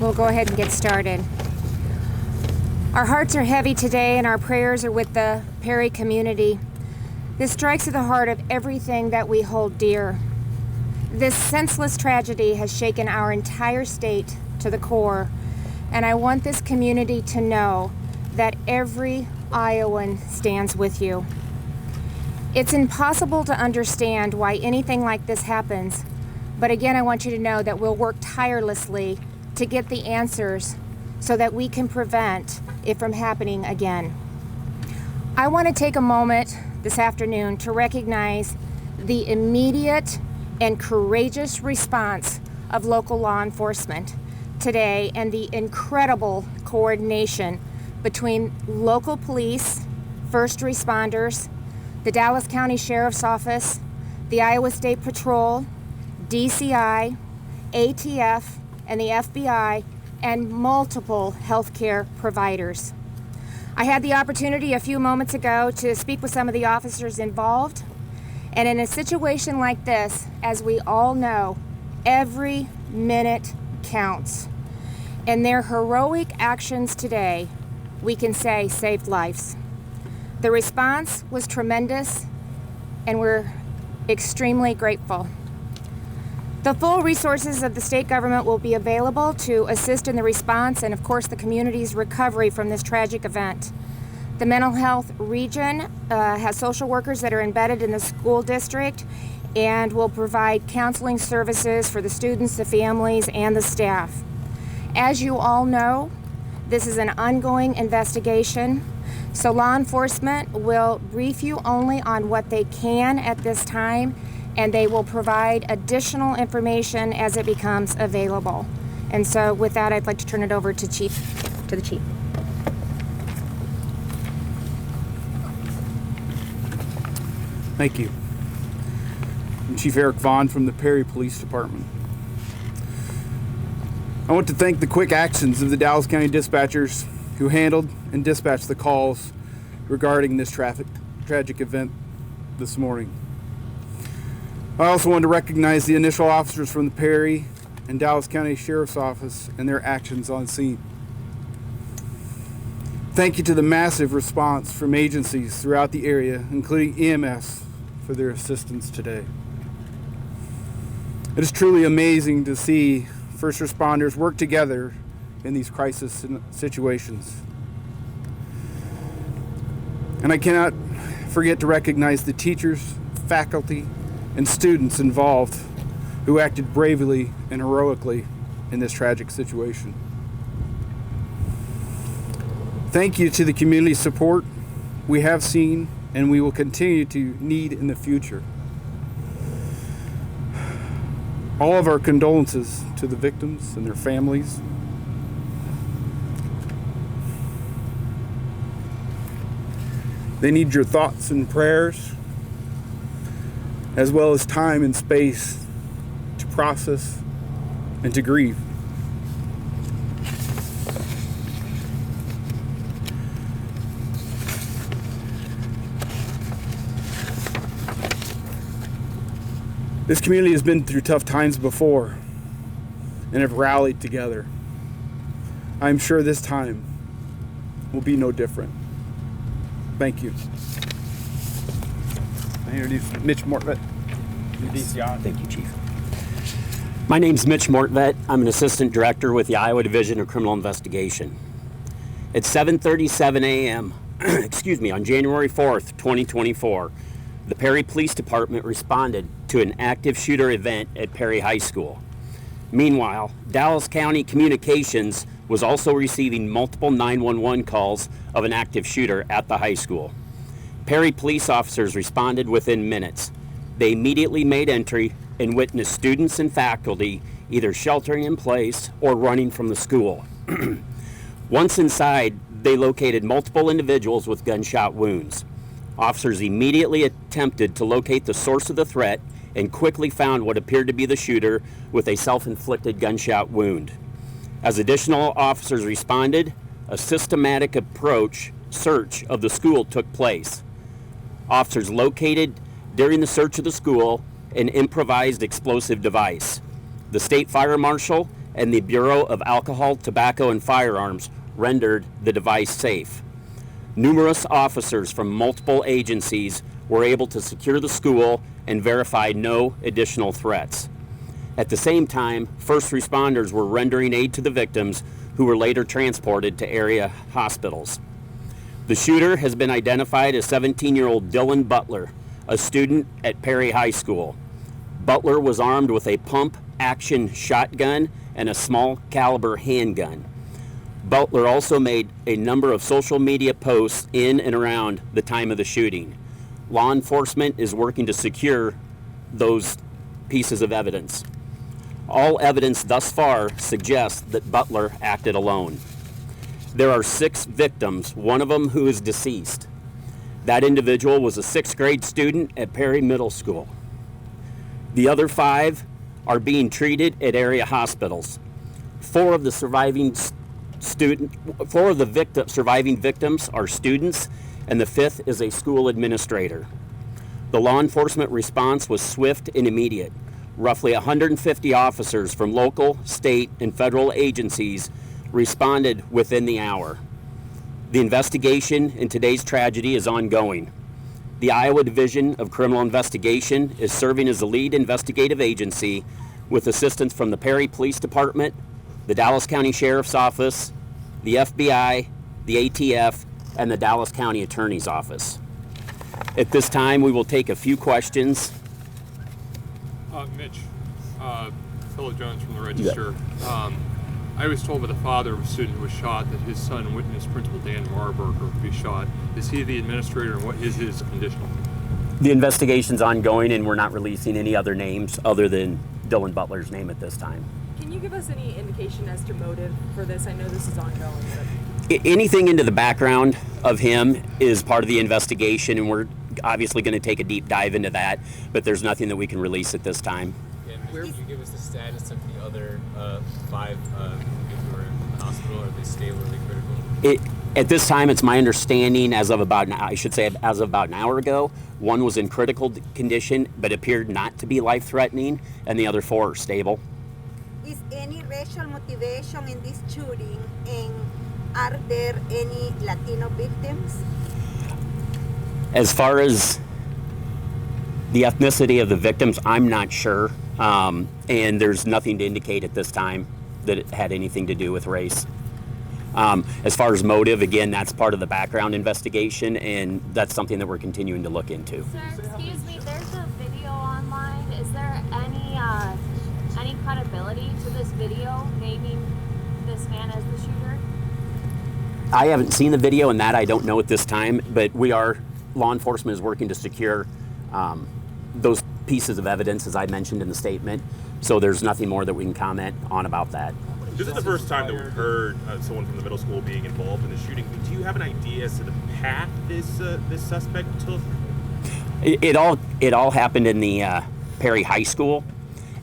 We'll go ahead and get started. Our hearts are heavy today and our prayers are with the Perry community. This strikes at the heart of everything that we hold dear. This senseless tragedy has shaken our entire state to the core, and I want this community to know that every Iowan stands with you. It's impossible to understand why anything like this happens, but again, I want you to know that we'll work tirelessly to get the answers so that we can prevent it from happening again. I want to take a moment this afternoon to recognize the immediate and courageous response of local law enforcement today and the incredible coordination between local police, first responders, the Dallas County Sheriff's Office, the Iowa State Patrol, DCI, ATF, and the FBI, and multiple healthcare providers. I had the opportunity a few moments ago to speak with some of the officers involved, and in a situation like this, as we all know, every minute counts. And their heroic actions today, we can say, saved lives. The response was tremendous, and we're extremely grateful. The full resources of the state government will be available to assist in the response and, of course, the community's recovery from this tragic event. The mental health region has social workers that are embedded in the school district and will provide counseling services for the students, the families, and the staff. As you all know, this is an ongoing investigation, so law enforcement will brief you only on what they can at this time, and they will provide additional information as it becomes available. And so with that, I'd like to turn it over to the Chief. Thank you. I'm Chief Eric Vaughn from the Perry Police Department. I want to thank the quick actions of the Dallas County dispatchers who handled and dispatched the calls regarding this tragic event this morning. I also want to recognize the initial officers from the Perry and Dallas County Sheriff's Office and their actions on scene. Thank you to the massive response from agencies throughout the area, including EMS, for their assistance today. It is truly amazing to see first responders work together in these crisis situations. And I cannot forget to recognize the teachers, faculty, and students involved who acted bravely and heroically in this tragic situation. Thank you to the community support we have seen and we will continue to need in the future. All of our condolences to the victims and their families. They need your thoughts and prayers, as well as time and space to process and to grieve. This community has been through tough times before and have rallied together. I'm sure this time will be no different. Thank you. I introduce Mitch Mortvet, DCI. Thank you, Chief. My name's Mitch Mortvet. I'm an assistant director with the Iowa Division of Criminal Investigation. At 7:37 a.m., on January 4th, 2024, the Perry Police Department responded to an active shooter event at Perry High School. Meanwhile, Dallas County Communications was also receiving multiple 911 calls of an active shooter at the high school. Perry police officers responded within minutes. They immediately made entry and witnessed students and faculty either sheltering in place or running from the school. Once inside, they located multiple individuals with gunshot wounds. Officers immediately attempted to locate the source of the threat and quickly found what appeared to be the shooter with a self-inflicted gunshot wound. As additional officers responded, a systematic search of the school took place. Officers located during the search of the school an improvised explosive device. The state fire marshal and the Bureau of Alcohol, Tobacco, and Firearms rendered the device safe. Numerous officers from multiple agencies were able to secure the school and verify no additional threats. At the same time, first responders were rendering aid to the victims, who were later transported to area hospitals. The shooter has been identified as 17-year-old Dylan Butler, a student at Perry High School. Butler was armed with a pump-action shotgun and a small caliber handgun. Butler also made a number of social media posts in and around the time of the shooting. Law enforcement is working to secure those pieces of evidence. All evidence thus far suggests that Butler acted alone. There are 6 victims, one of them who is deceased. That individual was a 6th grade student at Perry Middle School. The other 5 are being treated at area hospitals. 4 of the surviving victims are students, and the 5th is a school administrator. The law enforcement response was swift and immediate. Roughly 150 officers from local, state, and federal agencies responded within the hour. The investigation in today's tragedy is ongoing. The Iowa Division of Criminal Investigation is serving as the lead investigative agency with assistance from the Perry Police Department, the Dallas County Sheriff's Office, the FBI, the ATF, and the Dallas County Attorney's Office. At this time, we will take a few questions. Mitch, Philip Jones from the Register. I was told by the father of a student who was shot that his son witnessed Principal Dan Marburger be shot. Is he the administrator, and what is his condition? The investigation's ongoing, and we're not releasing any other names other than Dylan Butler's name at this time. Can you give us any indication as to motive for this? I know this is ongoing. Anything into the background of him is part of the investigation, and we're obviously going to take a deep dive into that, but there's nothing that we can release at this time. And where would you give us the status of the other 5 who are in the hospital? Are they stable? Are they critical? At this time, it's my understanding, as of about an hour ago, 1 was in critical condition but appeared not to be life-threatening, and the other 4 are stable. Is any racial motivation in this shooting, and are there any Latino victims? As far as the ethnicity of the victims, I'm not sure, and there's nothing to indicate at this time that it had anything to do with race. As far as motive, again, that's part of the background investigation, and that's something that we're continuing to look into. Sir, excuse me, there's a video online. Is there any credibility to this video naming this man as the shooter? I haven't seen the video, and that I don't know at this time, but law enforcement is working to secure those pieces of evidence, as I mentioned in the statement, so there's nothing more that we can comment on about that. This is the first time that we've heard someone from the middle school being involved in the shooting. Do you have an idea as to the path this suspect took? It all happened in the Perry High School,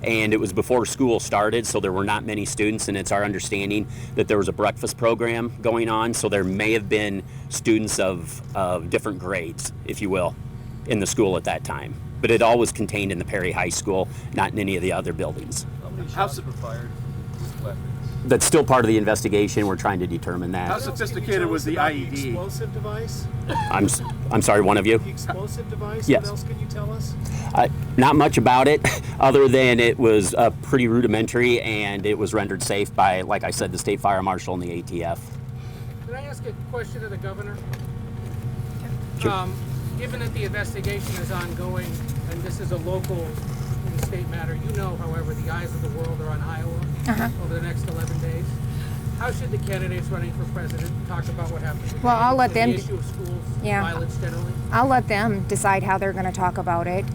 and it was before school started, so there were not many students, and it's our understanding that there was a breakfast program going on, so there may have been students of different grades, if you will, in the school at that time. But it all was contained in the Perry High School, not in any of the other buildings. How many shots were fired with weapons? That's still part of the investigation. We're trying to determine that. How sophisticated was the IED? The explosive device? I'm sorry, one of you? The explosive device? Yes. What else can you tell us? Not much about it, other than it was pretty rudimentary, and it was rendered safe by, like I said, the State Fire Marshal and the ATF. Can I ask a question of the governor? Sure. Given that the investigation is ongoing, and this is a local and state matter, you know, however, the eyes of the world are on Iowa over the next 11 days. How should the candidates running for president talk about what happened today? Well, I'll let them. The issue of schools, violence generally. I'll let them decide how they're going to talk about it.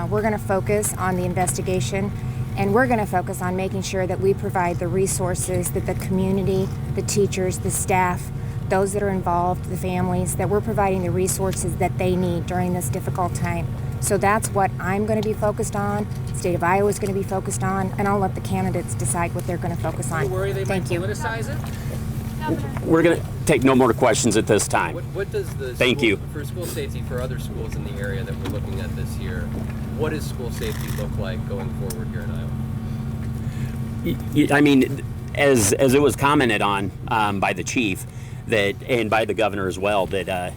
We're going to focus on the investigation, and we're going to focus on making sure that we provide the resources that the community, the teachers, the staff, those that are involved, the families, that we're providing the resources that they need during this difficult time. So that's what I'm going to be focused on, the state of Iowa is going to be focused on, and I'll let the candidates decide what they're going to focus on. You worry they might politicize it? We're going to take no more questions at this time. What does the Thank you. For school safety for other schools in the area that we're looking at this year, what does school safety look like going forward here in Iowa? I mean, as it was commented on by the chief, that, and by the governor as well, that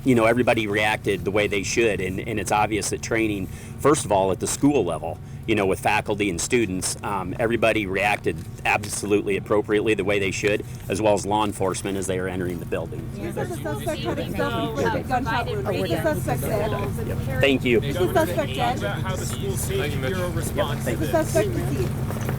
everybody reacted the way they should, and it's obvious that training, first of all, at the school level, with faculty and students, everybody reacted absolutely appropriately the way they should, as well as law enforcement as they are entering the building. Thank you. How the school safety bureau responds to this.